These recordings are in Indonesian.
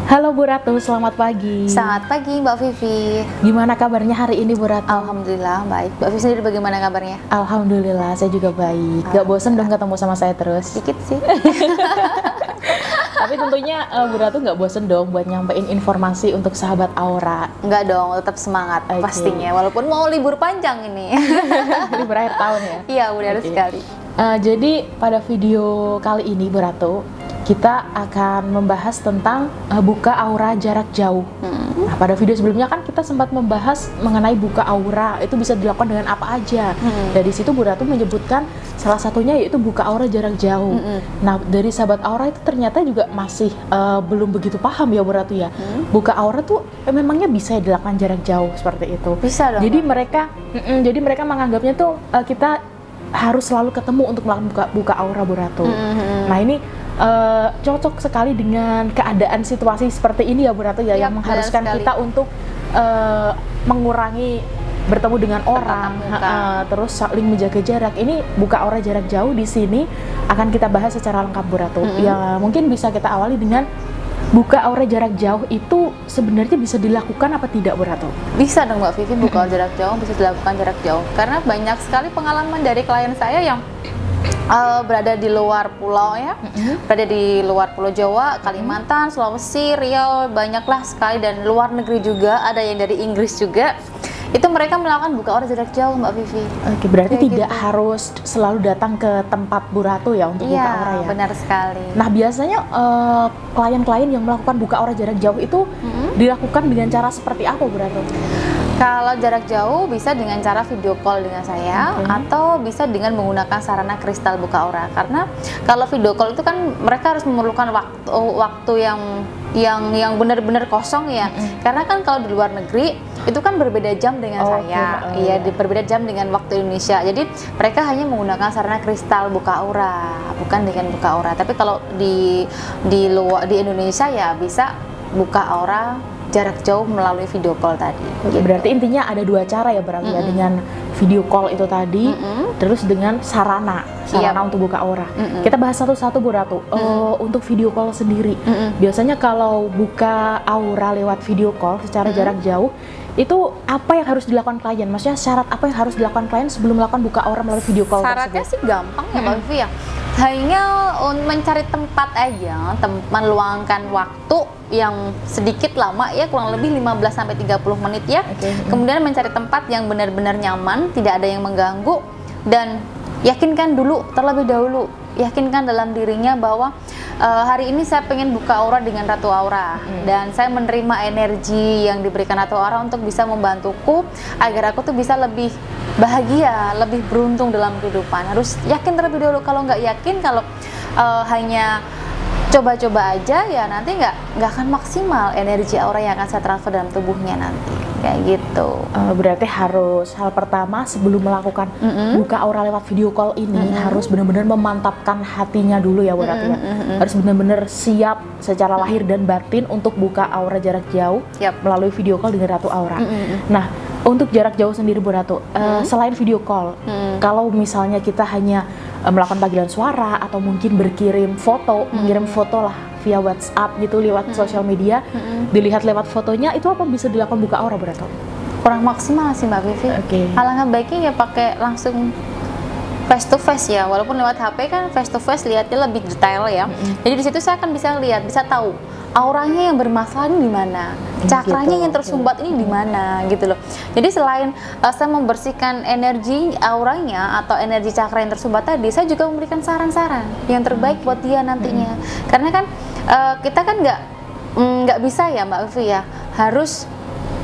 Halo Bu Ratu, selamat pagi. Selamat pagi Mbak Vivi. Gimana kabarnya hari ini Bu Ratu? Alhamdulillah baik. Mbak Vivi sendiri bagaimana kabarnya? Alhamdulillah, saya juga baik. Gak bosen dong ketemu sama saya terus? Dikit sih. Tapi tentunya Bu Ratu gak bosen dong buat nyampein informasi untuk sahabat Aura. Enggak dong, tetap semangat pastinya. Walaupun mau libur panjang ini. Libur akhir tahun ya? Iya, benar sekali. Jadi pada video kali ini Bu Ratu, kita akan membahas tentang buka aura jarak jauh. Nah, pada video sebelumnya kan kita sempat membahas mengenai buka aura, itu bisa dilakukan dengan apa aja. Dari situ Bu Ratu menyebutkan salah satunya yaitu buka aura jarak jauh. Nah, dari sahabat Aura itu ternyata juga masih belum begitu paham ya Bu Ratu ya. Buka aura tuh memangnya bisa dilakukan jarak jauh seperti itu. Bisa dong. Jadi mereka menganggapnya tuh kita harus selalu ketemu untuk melakukan buka aura Bu Ratu. Nah, ini cocok sekali dengan keadaan situasi seperti ini ya Bu Ratu ya, yang mengharuskan kita untuk mengurangi bertemu dengan orang, terus saling menjaga jarak. Ini buka aura jarak jauh di sini akan kita bahas secara lengkap Bu Ratu. Ya mungkin bisa kita awali dengan buka aura jarak jauh itu sebenarnya bisa dilakukan apa tidak Bu Ratu? Bisa dong Mbak Vivi, buka aura jarak jauh bisa dilakukan jarak jauh. Karena banyak sekali pengalaman dari klien saya yang berada di luar pulau ya, berada di luar Pulau Jawa, Kalimantan, Sulawesi, Riau, banyaklah sekali, dan luar negeri juga, ada yang dari Inggris juga. Itu mereka melakukan buka aura jarak jauh Mbak Vivi. Oke, berarti tidak harus selalu datang ke tempat Bu Ratu ya untuk buka aura ya? Benar sekali. Nah, biasanya klien-klien yang melakukan buka aura jarak jauh itu dilakukan dengan cara seperti apa Bu Ratu? Kalau jarak jauh bisa dengan cara video call dengan saya, atau bisa dengan menggunakan sarana kristal buka aura. Karena kalau video call itu kan mereka harus memerlukan waktu yang benar-benar kosong ya. Karena kan kalau di luar negeri itu kan berbeda jam dengan saya. Iya, berbeda jam dengan waktu Indonesia. Jadi mereka hanya menggunakan sarana kristal buka aura, bukan dengan buka aura. Tapi kalau di Indonesia ya bisa buka aura jarak jauh melalui video call tadi. Gitu. Berarti intinya ada dua cara ya berarti ya, dengan video call itu tadi, terus dengan sarana untuk buka aura. Kita bahas satu-satu Bu Ratu. Untuk video call sendiri, biasanya kalau buka aura lewat video call secara jarak jauh, itu apa yang harus dilakukan klien? Maksudnya syarat apa yang harus dilakukan klien sebelum melakukan buka aura melalui video call Syaratnya tersebut? sih gampang ya Mbak Vivi ya. Hanya mencari tempat aja, meluangkan waktu yang sedikit lama ya, kurang lebih 15-30 menit ya. Kemudian mencari tempat yang benar-benar nyaman, tidak ada yang mengganggu, dan yakinkan dulu terlebih dahulu, yakinkan dalam dirinya bahwa hari ini saya pengen buka aura dengan Ratu Aura, dan saya menerima energi yang diberikan Ratu Aura untuk bisa membantuku agar aku tuh bisa lebih bahagia, lebih beruntung dalam kehidupan. Harus yakin terlebih dahulu. Kalau nggak yakin, kalau hanya coba-coba aja ya nanti nggak akan maksimal energi aura yang akan saya transfer dalam tubuhnya nanti, kayak gitu. Berarti harus hal pertama sebelum melakukan buka aura lewat video call ini harus benar-benar memantapkan hatinya dulu ya Bu Ratu ya. Harus benar-benar siap secara lahir dan batin untuk buka aura jarak jauh melalui video call dengan Ratu Aura. Nah, untuk jarak jauh sendiri Bu Ratu, selain video call, kalau misalnya kita hanya melakukan panggilan suara atau mungkin berkirim foto, mengirim foto lah via WhatsApp gitu lewat sosial media, dilihat lewat fotonya, itu apa bisa dilakukan buka aura Bu Ratu? Kurang maksimal sih Mbak Vivi. Alangkah baiknya ya pakai langsung face to face ya, walaupun lewat HP kan face to face lihatnya lebih detail ya. Jadi di situ saya akan bisa lihat, bisa tahu auranya yang bermasalah ini di mana, cakranya yang tersumbat ini di mana gitu loh. Jadi selain saya membersihkan energi auranya atau energi cakra yang tersumbat tadi, saya juga memberikan saran-saran yang terbaik buat dia nantinya. Karena kan kita kan nggak bisa ya Mbak Vivi ya, harus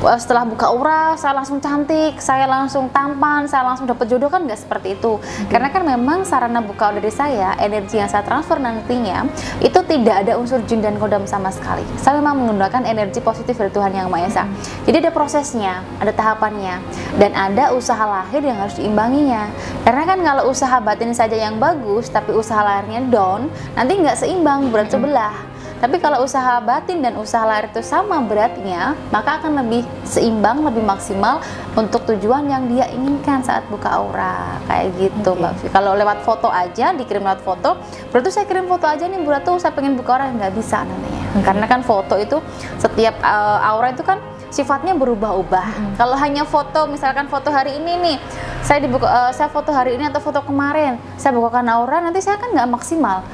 setelah buka aura saya langsung cantik, saya langsung tampan, saya langsung dapat jodoh, kan nggak seperti itu. Karena kan memang sarana buka aura dari saya, energi yang saya transfer nantinya itu tidak ada unsur jin dan kodam sama sekali. Saya memang menggunakan energi positif dari Tuhan Yang Maha Esa. Jadi ada prosesnya, ada tahapannya, dan ada usaha lahir yang harus diimbanginya. Karena kan kalau usaha batin saja yang bagus tapi usaha lahirnya down, nanti nggak seimbang, berat sebelah. Tapi kalau usaha batin dan usaha lahir itu sama beratnya, maka akan lebih seimbang, lebih maksimal untuk tujuan yang dia inginkan saat buka aura kayak gitu, Mbak Vivi. Kalau lewat foto aja, dikirim lewat foto, berarti saya kirim foto aja nih Bu Ratu, saya pengen buka aura, nggak bisa namanya. Karena kan foto itu setiap aura itu kan sifatnya berubah-ubah. Kalau hanya foto, misalkan foto hari ini nih, saya foto hari ini atau foto kemarin, saya bukakan aura, nanti saya kan nggak maksimal.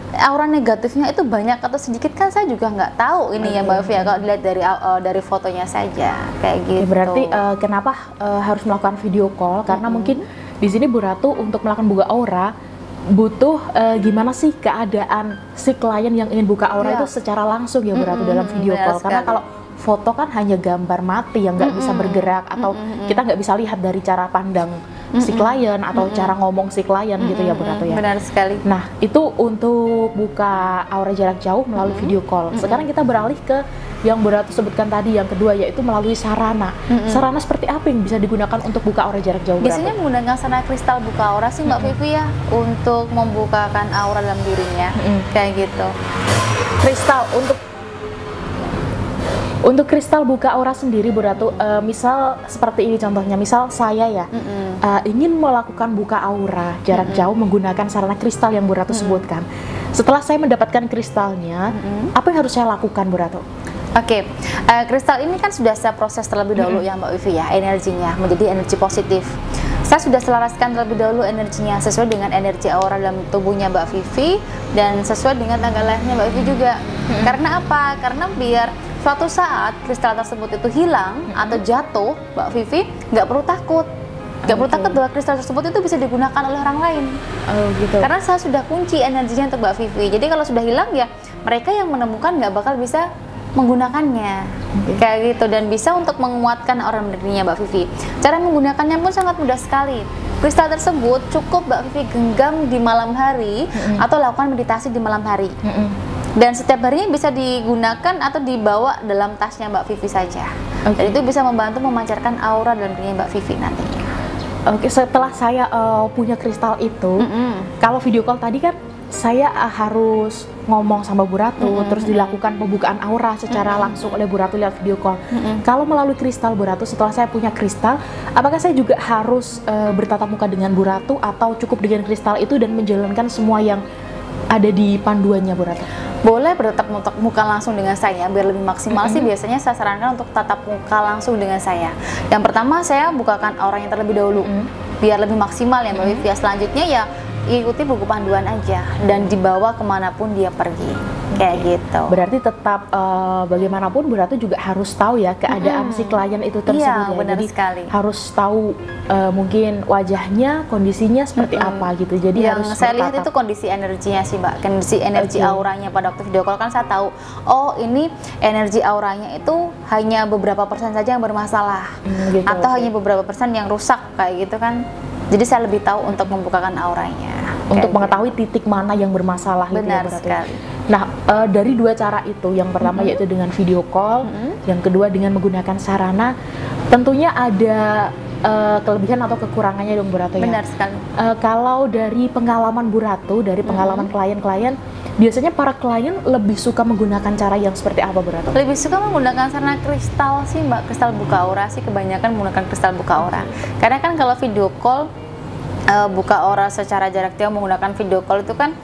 Aura negatifnya itu banyak atau sedikit kan saya juga nggak tahu ini ya Mbak Vivi ya, kalau dilihat dari fotonya saja kayak gitu. Berarti kenapa harus melakukan video call? Karena mungkin di sini Bu Ratu untuk melakukan buka aura butuh gimana sih keadaan si klien yang ingin buka aura itu secara langsung ya Bu Ratu dalam video call. Karena kalau foto kan hanya gambar mati yang nggak bisa bergerak atau kita nggak bisa lihat dari cara pandang si klien atau cara ngomong si klien gitu ya Bu Ratu ya. Benar sekali. Nah itu untuk buka aura jarak jauh melalui video call. Sekarang kita beralih ke yang Bu Ratu sebutkan tadi yang kedua, yaitu melalui sarana. Sarana seperti apa yang bisa digunakan untuk buka aura jarak jauh? Biasanya menggunakan sarana kristal buka aura sih Mbak Vivi ya, untuk membukakan aura dalam dirinya kayak gitu. Kristal untuk kristal buka aura sendiri Bu Ratu, misal seperti ini contohnya, misal saya ya ingin melakukan buka aura jarak jauh menggunakan sarana kristal yang Bu Ratu sebutkan. Setelah saya mendapatkan kristalnya, apa yang harus saya lakukan Bu Ratu? Oke, kristal ini kan sudah saya proses terlebih dahulu ya Mbak Vivi ya, energinya menjadi energi positif. Saya sudah selaraskan terlebih dahulu energinya sesuai dengan energi aura dalam tubuhnya Mbak Vivi dan sesuai dengan tanggal lahirnya Mbak Vivi juga. Karena apa? Karena biar suatu saat kristal tersebut itu hilang atau jatuh, Mbak Vivi nggak perlu takut. Nggak perlu takut bahwa kristal tersebut itu bisa digunakan oleh orang lain. Gitu. Karena saya sudah kunci energinya untuk Mbak Vivi. Jadi kalau sudah hilang ya mereka yang menemukan nggak bakal bisa menggunakannya kayak gitu, dan bisa untuk menguatkan aura dirinya Mbak Vivi. Cara menggunakannya pun sangat mudah sekali. Kristal tersebut cukup Mbak Vivi genggam di malam hari atau lakukan meditasi di malam hari. Dan setiap harinya bisa digunakan atau dibawa dalam tasnya Mbak Vivi saja. Dan itu bisa membantu memancarkan aura dalam dirinya Mbak Vivi nantinya. Setelah saya punya kristal itu, kalau video call tadi kan saya harus ngomong sama Bu Ratu, terus dilakukan pembukaan aura secara langsung oleh Bu Ratu lewat video call. Kalau melalui kristal Bu Ratu, setelah saya punya kristal, apakah saya juga harus bertatap muka dengan Bu Ratu atau cukup dengan kristal itu dan menjalankan semua yang ada di panduannya Bu Ratu? Boleh bertatap muka langsung dengan saya, biar lebih maksimal sih biasanya saya sarankan untuk tatap muka langsung dengan saya. Yang pertama saya bukakan auranya terlebih dahulu, biar lebih maksimal ya Mbak Vivi. Selanjutnya ya ikuti buku panduan aja dan dibawa kemanapun dia pergi kayak gitu. Berarti tetap bagaimanapun Bu Ratu juga harus tahu ya keadaan si klien itu tersebut. Iya, ya. benar Jadi sekali. harus tahu mungkin wajahnya, kondisinya seperti apa gitu. Jadi yang harus saya lihat itu kondisi energinya sih Mbak, kondisi energi auranya pada waktu video call kan saya tahu, oh ini energi auranya itu hanya beberapa persen saja yang bermasalah, gitu, atau hanya beberapa persen yang rusak kayak gitu kan. Jadi saya lebih tahu untuk membukakan auranya. Untuk mengetahui titik mana yang bermasalah. Benar gitu ya, sekali. Nah, dari dua cara itu, yang pertama yaitu dengan video call, yang kedua dengan menggunakan sarana, tentunya ada kelebihan atau kekurangannya dong Bu Ratu ya. Benar sekali. Kalau dari pengalaman Bu Ratu, dari pengalaman klien-klien, biasanya para klien lebih suka menggunakan cara yang seperti apa Bu Ratu? Lebih suka menggunakan sarana kristal sih Mbak, kristal buka aura sih, kebanyakan menggunakan kristal buka aura. Karena kan kalau video call buka aura secara jarak jauh menggunakan video call itu kan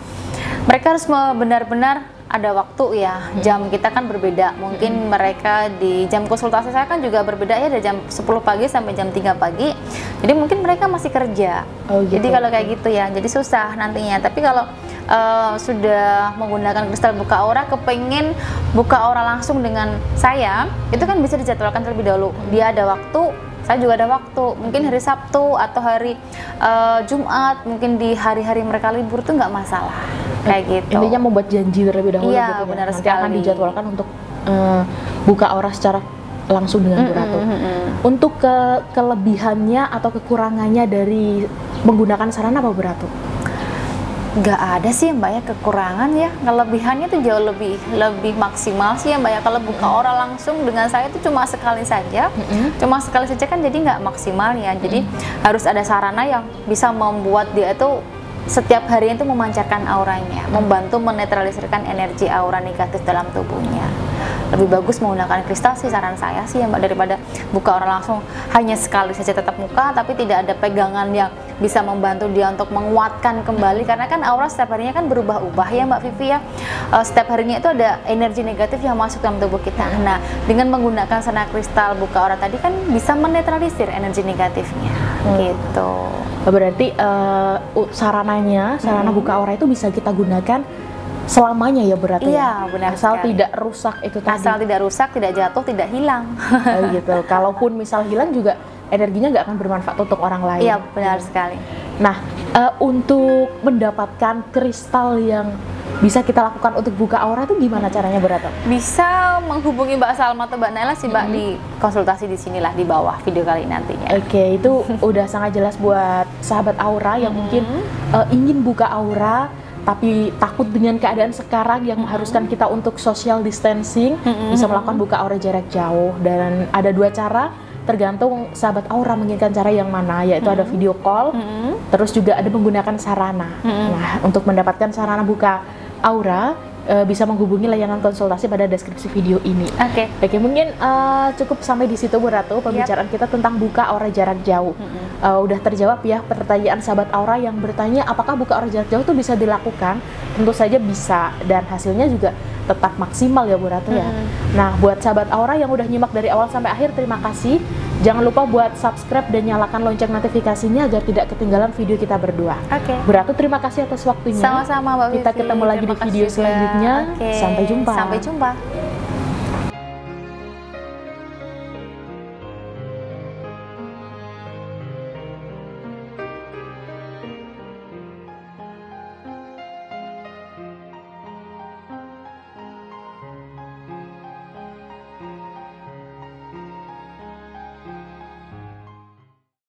mereka harus benar-benar ada waktu ya, jam kita kan berbeda, mungkin mereka di jam konsultasi saya kan juga berbeda ya, dari jam 10 pagi sampai jam 3 pagi, jadi mungkin mereka masih kerja. Gitu. Jadi kalau kayak gitu ya, jadi susah nantinya. Tapi kalau sudah menggunakan kristal buka aura, kepengen buka aura langsung dengan saya, itu kan bisa dijadwalkan terlebih dahulu. Dia ada waktu, saya juga ada waktu, mungkin hari Sabtu atau hari Jumat, mungkin di hari-hari mereka libur tuh nggak masalah. Kayak gitu. Intinya membuat janji terlebih dahulu iya, gitu benar ya. Nanti sekali. akan dijadwalkan untuk buka aura secara langsung dengan Bu Ratu. Untuk kelebihannya atau kekurangannya dari menggunakan sarana apa Bu Ratu? Nggak ada sih Mbak ya kekurangan ya, kelebihannya tuh jauh lebih maksimal sih ya Mbak ya. Kalau buka aura langsung dengan saya itu cuma sekali saja, kan jadi nggak maksimal ya. Jadi harus ada sarana yang bisa membuat dia itu setiap harinya itu memancarkan auranya, membantu menetralisirkan energi aura negatif dalam tubuhnya. Lebih bagus menggunakan kristal sih, saran saya sih ya Mbak, daripada buka aura langsung hanya sekali saja tetap muka tapi tidak ada pegangan yang bisa membantu dia untuk menguatkan kembali, karena kan aura setiap harinya kan berubah-ubah ya Mbak Vivi ya. Setiap harinya itu ada energi negatif yang masuk dalam tubuh kita. Nah, dengan menggunakan sana kristal buka aura tadi kan bisa menetralisir energi negatifnya gitu. Berarti sarana buka aura itu bisa kita gunakan selamanya ya berarti ya? Benar asal sekali. Tidak rusak itu tadi. Asal tidak rusak, tidak jatuh, tidak hilang. Gitu. Kalaupun misal hilang juga energinya nggak akan bermanfaat untuk orang lain. Iya, benar sekali. Nah, untuk mendapatkan kristal yang bisa kita lakukan untuk buka aura itu gimana caranya Berato? Bisa menghubungi Mbak Salma atau Mbak Naila sih Mbak, di konsultasi di sinilah di bawah video kali nantinya. Oke, itu udah sangat jelas buat sahabat aura yang mungkin ingin buka aura tapi takut dengan keadaan sekarang yang mengharuskan kita untuk social distancing, bisa melakukan buka aura jarak jauh. Dan ada 2 cara, tergantung sahabat aura menginginkan cara yang mana, yaitu ada video call, terus juga ada menggunakan sarana. Nah, untuk mendapatkan sarana buka aura, bisa menghubungi layanan konsultasi pada deskripsi video ini. Oke, mungkin cukup sampai di situ Bu Ratu pembicaraan kita tentang buka aura jarak jauh. Udah terjawab ya pertanyaan sahabat aura yang bertanya apakah buka aura jarak jauh itu bisa dilakukan? Tentu saja bisa, dan hasilnya juga tetap maksimal ya Bu Ratu ya. Nah, buat sahabat aura yang udah nyimak dari awal sampai akhir, terima kasih. Jangan lupa buat subscribe dan nyalakan lonceng notifikasinya agar tidak ketinggalan video kita berdua. Bu Ratu, terima kasih atas waktunya. Sama-sama Mbak Vivi. Kita ketemu lagi di video selanjutnya. Sampai jumpa. Sampai jumpa.